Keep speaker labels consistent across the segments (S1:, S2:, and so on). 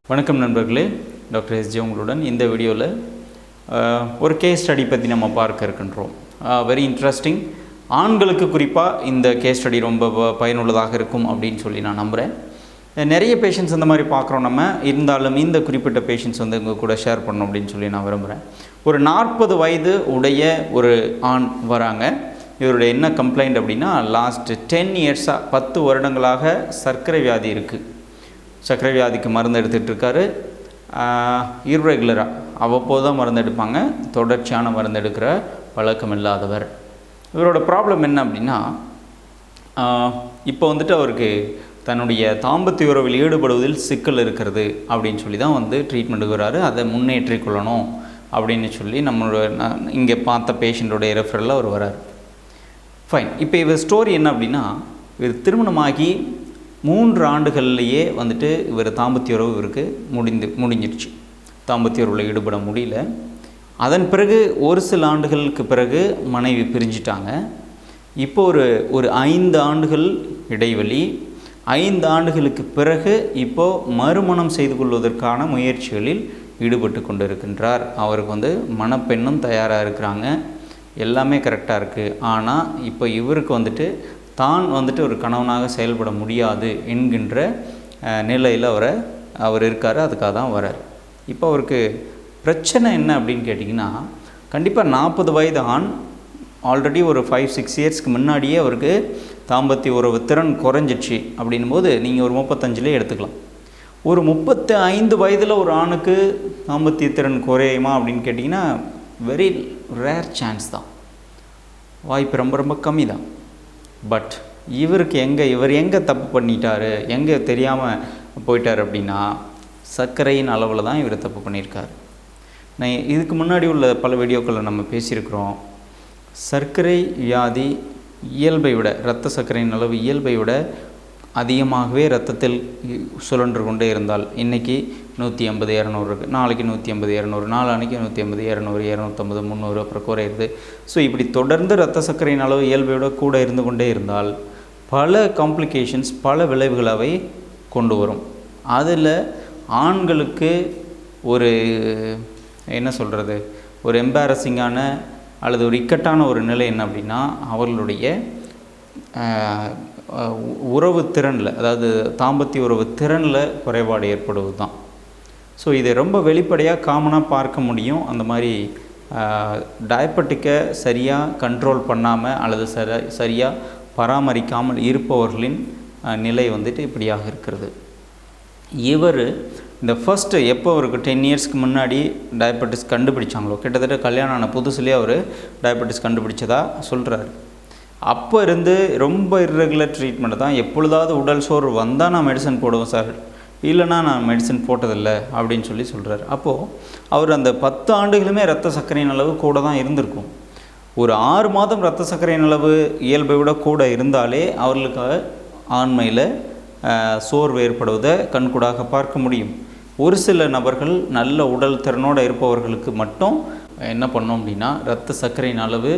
S1: வணக்கம் நண்பர்களே, டாக்டர்.Sj உங்களுடன் இந்த வீடியோவில் ஒரு கேஸ் ஸ்டடி பற்றி நம்ம பார்க்க இருக்கின்றோம். Very interesting. ஆண்களுக்கு குறிப்பாக இந்த கேஸ் ஸ்டடி ரொம்ப பயனுள்ளதாக இருக்கும் அப்படின்னு சொல்லி நான் நம்புகிறேன். நிறைய பேஷண்ட்ஸ் இந்த மாதிரி பார்க்குறோம் நம்ம. இருந்தாலும் இந்த குறிப்பிட்ட பேஷண்ட்ஸ் வந்து உங்கள் கூட ஷேர் பண்ணணும் அப்படின்னு சொல்லி நான் விரும்புகிறேன். ஒரு 40 வயது உடைய ஒரு ஆண் வராங்க. இவருடைய என்ன கம்ப்ளைண்ட் அப்படின்னா, லாஸ்ட் 10 இயர்ஸாக 10 வருடங்களாக சர்க்கரை வியாதி இருக்குது. சர்க்கரை வியாதிக்கு மருந்து எடுத்துகிட்ருக்காரு. இர்ரெகுலராக அவ்வப்போது தான் மருந்து எடுப்பாங்க. தொடர்ச்சியான மருந்து எடுக்கிற பழக்கம் இல்லாதவர். இவரோட ப்ராப்ளம் என்ன அப்படின்னா, இப்போ வந்துட்டு அவருக்கு தன்னுடைய தாம்பத்திய உறவில் ஈடுபடுவதில் சிக்கல் இருக்கிறது அப்படின்னு சொல்லி தான் வந்து ட்ரீட்மெண்ட்டுக்கு வராரு. அதை முன்னேற்றிக் கொள்ளணும் அப்படின்னு சொல்லி நம்மளோட இங்கே பார்த்த பேஷண்ட்டோடைய ரெஃபரலில் அவர் வராரு. ஃபைன். இப்போ இவர் ஸ்டோரி என்ன அப்படின்னா, இவர் திருமணமாகி 3 ஆண்டுகள்லேயே வந்துட்டு இவர் தாம்பத்திய உறவு இவருக்கு முடிஞ்சிருச்சு. தாம்பத்திய உறவில் ஈடுபட முடியல. அதன் பிறகு ஒரு சில ஆண்டுகளுக்கு பிறகு மனைவி பிரிஞ்சிட்டாங்க. இப்போ ஒரு 5 ஆண்டுகள் இடைவெளி. 5 ஆண்டுகளுக்கு பிறகு இப்போது மறுமணம் செய்து கொள்வதற்கான முயற்சிகளில் ஈடுபட்டு கொண்டு இருக்கின்றார். அவருக்கு வந்து மணப்பெண்ணும் தயாராக இருக்கிறாங்க. எல்லாமே கரெக்டாக இருக்குது. ஆனால் இப்போ இவருக்கு வந்துட்டு தான் வந்துட்டு ஒரு கணவனாக செயல்பட முடியாது என்கின்ற நிலையில் அவர் இருக்கார். அதுக்காக தான் வரார். இப்போ அவருக்கு பிரச்சனை என்ன அப்படின்னு கேட்டிங்கன்னா, கண்டிப்பாக 40 வயது ஆண். ஆல்ரெடி ஒரு 5-6 இயர்ஸ்க்கு முன்னாடியே அவருக்கு தாம்பத்திய உறவு திறன் குறைஞ்சிச்சு. அப்படின்னும் போது நீங்கள் ஒரு 35லே எடுத்துக்கலாம். ஒரு 35 வயதில் ஒரு ஆணுக்கு தாம்பத்திய திறன் குறையுமா அப்படின்னு கேட்டிங்கன்னா, வெரி ரேர் சான்ஸ் தான். வாய்ப்பு ரொம்ப ரொம்ப கம்மி தான். பட் இவருக்கு இவர் எங்கே தப்பு பண்ணிட்டார், எங்கே தெரியாமல் போயிட்டார் அப்படின்னா, சர்க்கரையின் அளவில் தான் இவர் தப்பு பண்ணியிருக்கார். நான் இதுக்கு முன்னாடி உள்ள பல வீடியோக்களில் நம்ம பேசியிருக்கிறோம். சர்க்கரை வியாதி இயல்பை விட, இரத்த சர்க்கரையின் அளவு இயல்பை விட அதிகமாகவே இரத்தத்தில் சுழன்று கொண்டே இருந்தால், இன்றைக்கி 180, 200 இருக்குது, நாளைக்கு 180, 200, நாளான்னைக்கு 180, 200, 250, 300 அப்புறம் குறையிறது. ஸோ இப்படி தொடர்ந்து இரத்த சர்க்கரையின் அளவு இயல்பை விட கூட இருந்து கொண்டே இருந்தால் பல காம்ப்ளிகேஷன்ஸ், பல விளைவுகளாகவே கொண்டு வரும். அதில் ஆண்களுக்கு ஒரு என்ன சொல்கிறது, ஒரு எம்பாரசிங்கான அல்லது ஒரு இக்கட்டான ஒரு நிலை என்ன அப்படின்னா, அவர்களுடைய உறவு திறனில், அதாவது தாம்பத்திய உறவு திறனில் குறைபாடு ஏற்படுவது தான். ஸோ இதை ரொம்ப வெளிப்படையாக காமனாக பார்க்க முடியும். அந்த மாதிரி டயபெட்டிக்கை சரியாக கண்ட்ரோல் பண்ணாமல் அல்லது சரியாக பராமரிக்காமல் இருப்பவர்களின் நிலை வந்துட்டு இப்படியாக இருக்கிறது. இவர் இந்த ஃபஸ்ட்டு எப்போ அவருக்கு 10 இயர்ஸ்க்கு முன்னாடி டயபெட்டிஸ் கண்டுபிடிச்சாங்களோ, கிட்டத்தட்ட கல்யாணம் ஆன புதுசுலேயே அவர் டயபெட்டிஸ் கண்டுபிடிச்சதா சொல்கிறாரு. அப்போ இருந்து ரொம்ப இர்ரெகுலர் ட்ரீட்மெண்ட் தான். எப்பொழுதாவது உடல் சோர்வு வந்தால் நான் மெடிசன் போடுவேன் சார், இல்லைனா நான் மெடிசன் போட்டதில்லை அப்படின்னு சொல்கிறார். அப்போது அவர் அந்த 10 ஆண்டுகளுமே இரத்த சர்க்கரையின் அளவு கூட தான் இருந்திருக்கும். ஒரு 6 மாதம் இரத்த சர்க்கரையின் அளவு இயல்பை விட கூட இருந்தாலே அவர்களுக்கு ஆண்மையில் சோர்வு ஏற்படுவதை கண்கூடாக பார்க்க முடியும். ஒரு சில நபர்கள் நல்ல உடல் திறனோடு இருப்பவர்களுக்கு மட்டும் என்ன பண்ணோம் அப்படின்னா, இரத்த சர்க்கரையின் அளவு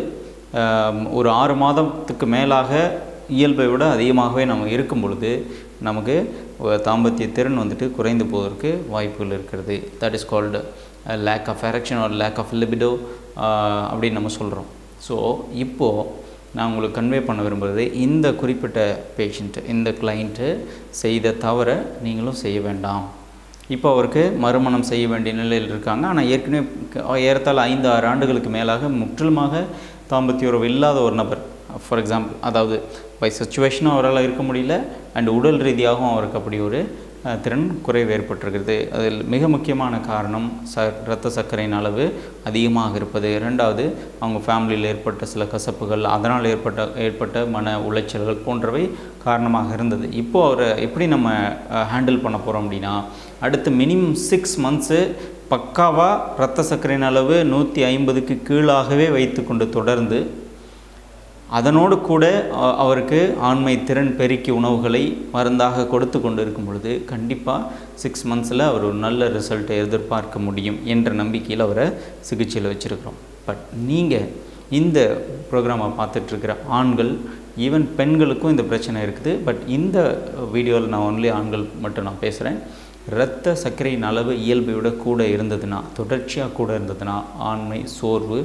S1: ஒரு 6 மாதத்துக்கு மேலாக இயல்பை விட அதிகமாகவே நம்ம இருக்கும் பொழுது நமக்கு தாம்பத்திய திறன் வந்துட்டு குறைந்து போவதற்கு வாய்ப்புகள் இருக்கிறது. That is called lack of erection or lack of libido அப்படின்னு நம்ம சொல்கிறோம். ஸோ இப்போது நான் உங்களுக்கு கன்வே பண்ண விரும்புகிறது, இந்த குறிப்பிட்ட பேஷண்ட்டு, இந்த கிளைண்ட்டு செய்த தவிர நீங்களும் செய்ய வேண்டாம். இப்போ அவருக்கு மறுமணம் செய்ய வேண்டிய நிலையில் இருக்காங்க. ஆனால் ஏற்கனவே ஏறத்தாழ 5-6 ஆண்டுகளுக்கு மேலாக முற்றிலுமாக தாம்பத்திய உறவு இல்லாத ஒரு நபர். ஃபார் எக்ஸாம்பிள், அதாவது பை சிச்சுவேஷனும் அவரால் இருக்க முடியல, அண்ட் உடல் ரீதியாகவும் அவருக்கு அப்படி ஒரு திறன் குறைவு ஏற்பட்டிருக்கிறது. அதில் மிக முக்கியமான காரணம் இரத்த சர்க்கரையின் அளவு அதிகமாக இருப்பது. 2வது, அவங்க ஃபேமிலியில் ஏற்பட்ட சில கசப்புகள், அதனால் ஏற்பட்ட மன உளைச்சல்கள் போன்றவை காரணமாக இருந்தது. இப்போது அவரை எப்படி நம்ம ஹேண்டில் பண்ண போகிறோம் அப்படின்னா, அடுத்து மினிமம் 6 மந்த்ஸு பக்காவாக இரத்த சர்க்கரையின் அளவு 150க்கு கீழாகவே வைத்து கொண்டு தொடர்ந்து, அதனோடு கூட அவருக்கு ஆண்மை திறன் பெருக்கி உணவுகளை மருந்தாக கொடுத்து கொண்டு இருக்கும் பொழுது கண்டிப்பாக 6 மந்த்ஸில் அவர் ஒரு நல்ல ரிசல்ட்டை எதிர்பார்க்க முடியும் என்ற நம்பிக்கையில் அவரை சிகிச்சையில் வச்சுருக்கிறோம். பட் நீங்கள் இந்த ப்ரோக்ராமை பார்த்துட்ருக்கிற ஆண்கள், ஈவன் பெண்களுக்கும் இந்த பிரச்சனை இருக்குது. பட் இந்த வீடியோவில் நான் ஒன்லி ஆண்கள் மட்டும் நான் பேசுகிறேன். இரத்த சர்க்கரையின் அளவு இயல்பை விட கூட இருந்ததுன்னா, தொடர்ச்சியாக கூட இருந்ததுன்னா ஆண்மை சோர்வு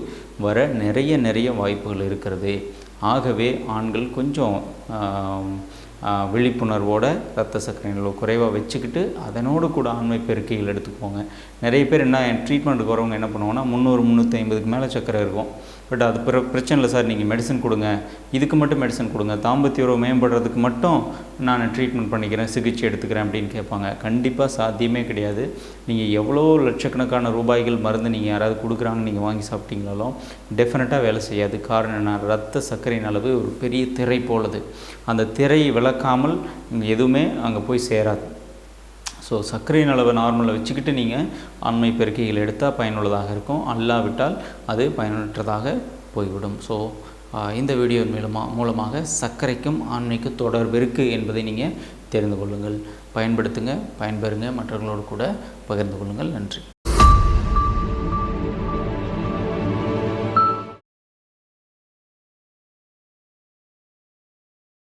S1: வர நிறைய வாய்ப்புகள் இருக்கிறது. ஆகவே ஆண்கள் கொஞ்சம் விழிப்புணர்வோடு இரத்த சர்க்கரை அளவு குறைவாக வச்சுக்கிட்டு அதனோடு கூட ஆண்மை பெருக்கைகள் எடுத்துக்கோங்க. நிறைய பேர் என்ன ட்ரீட்மெண்ட்டுக்கு வரவங்க என்ன பண்ணுவாங்கன்னா 300 350க்கு மேலே சர்க்கரை இருக்கும். பட் அது பிரச்சனை இல்லை சார், நீங்கள் மெடிசன் கொடுங்க, இதுக்கு மட்டும் மெடிசன் கொடுங்க, தாம்பத்திய உறவு மேம்படுறதுக்கு மட்டும் நான் ட்ரீட்மெண்ட் பண்ணிக்கிறேன், சிகிச்சை எடுத்துக்கிறேன் அப்படின்னு கேட்பாங்க. கண்டிப்பாக சாத்தியமே கிடையாது. நீங்கள் எவ்வளோ லட்சக்கணக்கான ரூபாய்கள் மருந்து நீங்கள் யாராவது கொடுக்குறாங்கன்னு நீங்கள் வாங்கி சாப்பிட்டீங்களாலும் டெஃபினட்டாக வேலை செய்யாது. காரணம் என்ன, இரத்த சர்க்கரையின் அளவு ஒரு பெரிய திரை போலது. அந்த திரையை விளக்காமல் எதுவுமே அங்கே போய் சேராது. ஸோ சர்க்கரையின் அளவை நார்மலில் வச்சுக்கிட்டு நீங்கள் ஆண்மை பெருக்கைகள் எடுத்தால் பயனுள்ளதாக இருக்கும், அல்லாவிட்டால் அது பயனற்றதாக போய்விடும். ஸோ இந்த வீடியோ மூலமாக சர்க்கரைக்கும் ஆண்மைக்கும் தொடர்பு இருக்குது என்பதை நீங்கள் தெரிந்து கொள்ளுங்கள். பயன்படுத்துங்க, பயன்பெறுங்க, மற்றவர்களோடு கூட பகிர்ந்து கொள்ளுங்கள். நன்றி.